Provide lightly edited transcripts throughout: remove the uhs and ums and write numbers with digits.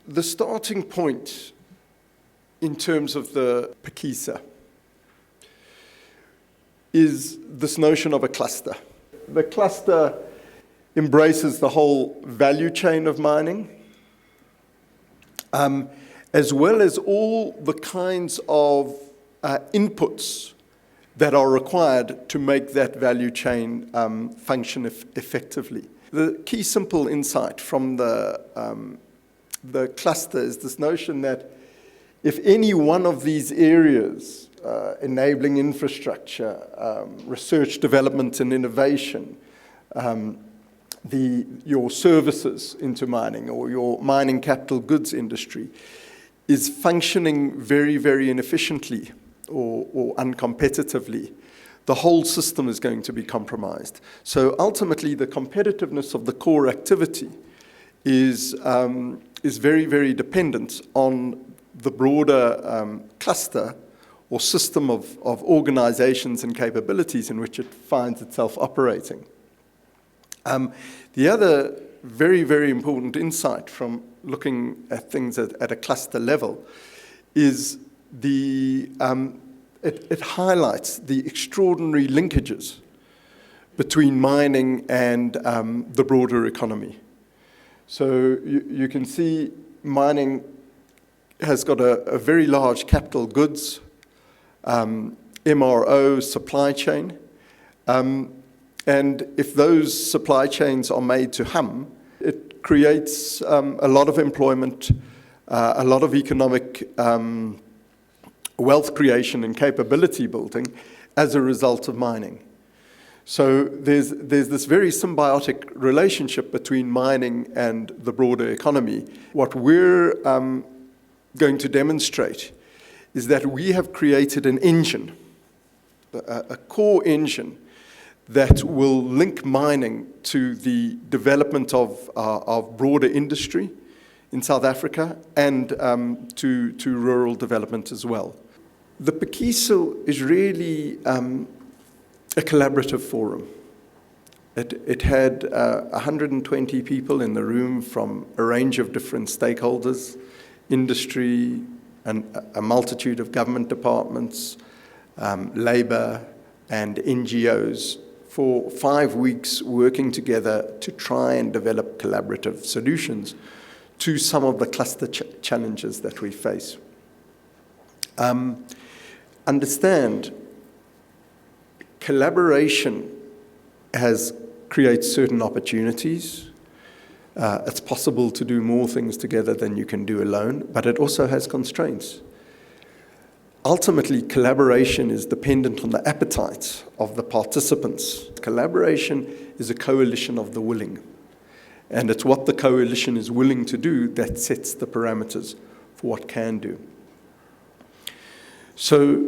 The starting point in terms of the Phakisa is this notion of a cluster. The cluster embraces the whole value chain of mining, as well as all the kinds of inputs that are required to make that value chain function effectively. The key simple insight from the cluster is this notion that if any one of these areas, enabling infrastructure, research, development, and innovation, your services into mining or your mining capital goods industry is functioning very, very inefficiently or uncompetitively, the whole system is going to be compromised. So ultimately, the competitiveness of the core activity is very, very dependent on the broader cluster or system of organizations and capabilities in which it finds itself operating. The other very, very important insight from looking at things at a cluster level is it highlights the extraordinary linkages between mining and the broader economy. So you can see mining has got a very large capital goods, MRO supply chain. And if those supply chains are made to hum, it creates a lot of employment, a lot of economic wealth creation and capability building as a result of mining. So there's this very symbiotic relationship between mining and the broader economy. What we're going to demonstrate is that we have created an engine, a core engine, that will link mining to the development of broader industry in South Africa and to rural development as well. The Phakisa is really a collaborative forum. It had 120 people in the room from a range of different stakeholders, industry, and a multitude of government departments, labor, and NGOs, for 5 weeks working together to try and develop collaborative solutions to some of the cluster challenges that we face. Understand, collaboration creates certain opportunities. It's possible to do more things together than you can do alone, but it also has constraints. Ultimately, collaboration is dependent on the appetite of the participants. Collaboration is a coalition of the willing, and it's what the coalition is willing to do that sets the parameters for what can do. So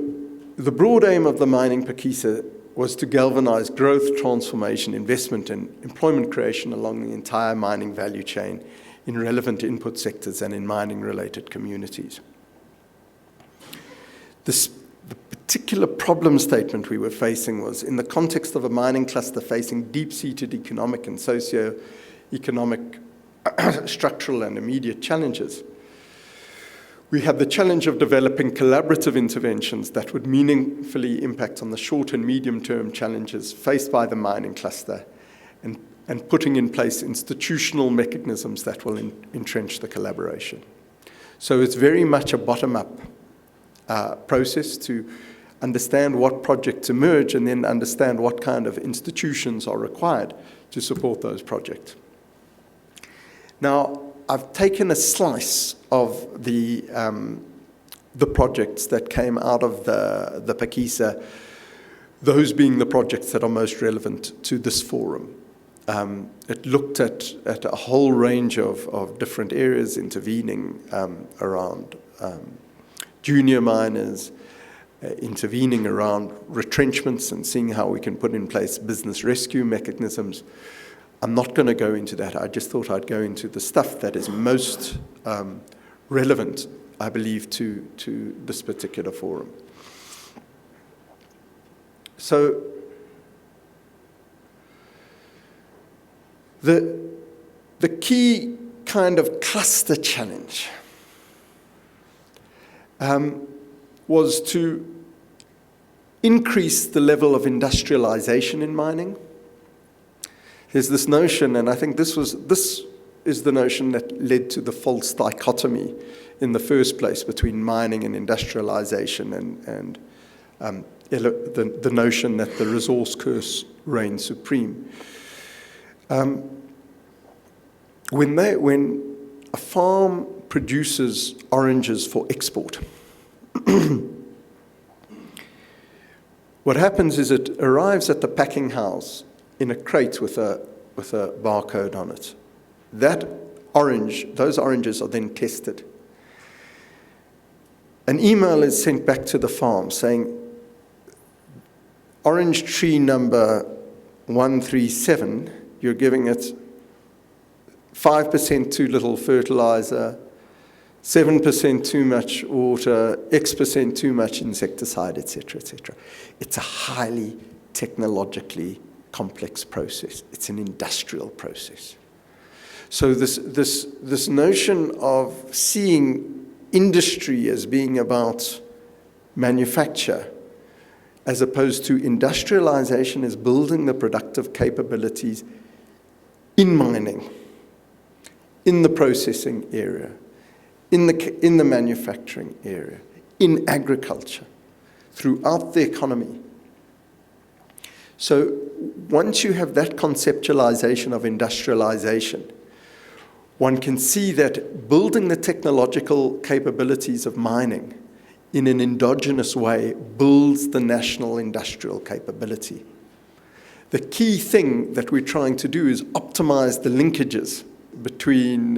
the broad aim of the Mining Phakisa was to galvanize growth, transformation, investment, and employment creation along the entire mining value chain in relevant input sectors and in mining-related communities. The particular problem statement we were facing was in the context of a mining cluster facing deep-seated economic and socio-economic, structural and immediate challenges. We had the challenge of developing collaborative interventions that would meaningfully impact on the short and medium-term challenges faced by the mining cluster and putting in place institutional mechanisms that will entrench the collaboration. So it's very much a bottom-up process to understand what projects emerge and then understand what kind of institutions are required to support those projects. Now, I've taken a slice of the projects that came out of the Phakisa, those being the projects that are most relevant to this forum. It looked at a whole range of different areas intervening around junior miners, intervening around retrenchments and seeing how we can put in place business rescue mechanisms. I'm not going to go into that. I just thought I'd go into the stuff that is most relevant, I believe, to this particular forum. So the key kind of cluster challenge was to increase the level of industrialization in mining. There's this notion, and I think this is the notion that led to the false dichotomy in the first place between mining and industrialization, and the notion that the resource curse reigns supreme. When a farm produces oranges for export, what happens is it arrives at the packing house in a crate with a barcode on it. Those oranges are then tested. An email is sent back to the farm saying, orange tree number 137, you're giving it 5% too little fertilizer, 7% too much water, X% too much insecticide, etc., etc. It's a highly technologically complex process. It's an industrial process. So this notion of seeing industry as being about manufacture, as opposed to industrialization as building the productive capabilities in mining, in the processing area, in the manufacturing area, in agriculture, throughout the economy. So once you have that conceptualization of industrialization, one can see that building the technological capabilities of mining in an endogenous way builds the national industrial capability. The key thing that we're trying to do is optimize the linkages between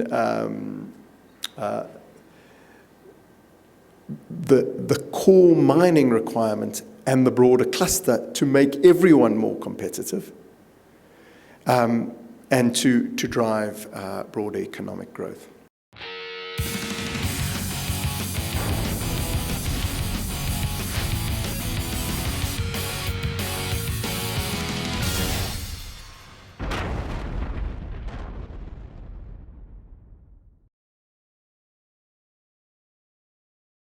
the core mining requirement and the broader cluster to make everyone more competitive and to drive broader economic growth.